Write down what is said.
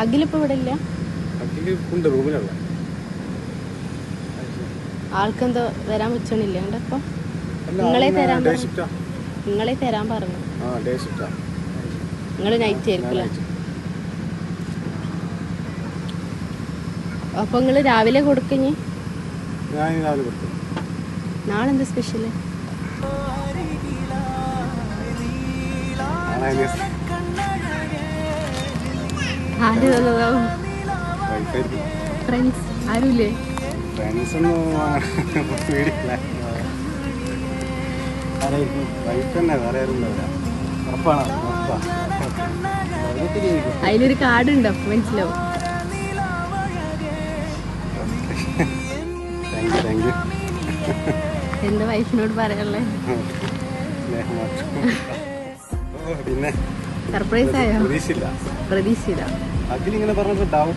അഖിലിപ്പോ ഇവിടെ ഇല്ല. റൂമിലുള്ള ആൾക്കെന്തോ വരാൻ വെച്ചോണില്ല ഇപ്പൊ നിങ്ങളെ തരാൻ പറഞ്ഞു. നിങ്ങള് നൈറ്റ് ആയിരിക്കില്ല. അപ്പൊ നിങ്ങള് രാവിലെ കൊടുക്കഞ്ഞ്. നാളെന്താ സ്പെഷ്യല്? ആര് തന്നതാവും? ഫ്രണ്ട്സ് ആരുമില്ലേ? അതിലൊരു കാർഡ് ഉണ്ടോ? മനസ്സിലാവും. എന്താ വൈഫിനോട് പറയാനുള്ളേ? സർപ്രൈസ് ആയോ? പ്രതീക്ഷയില്ല.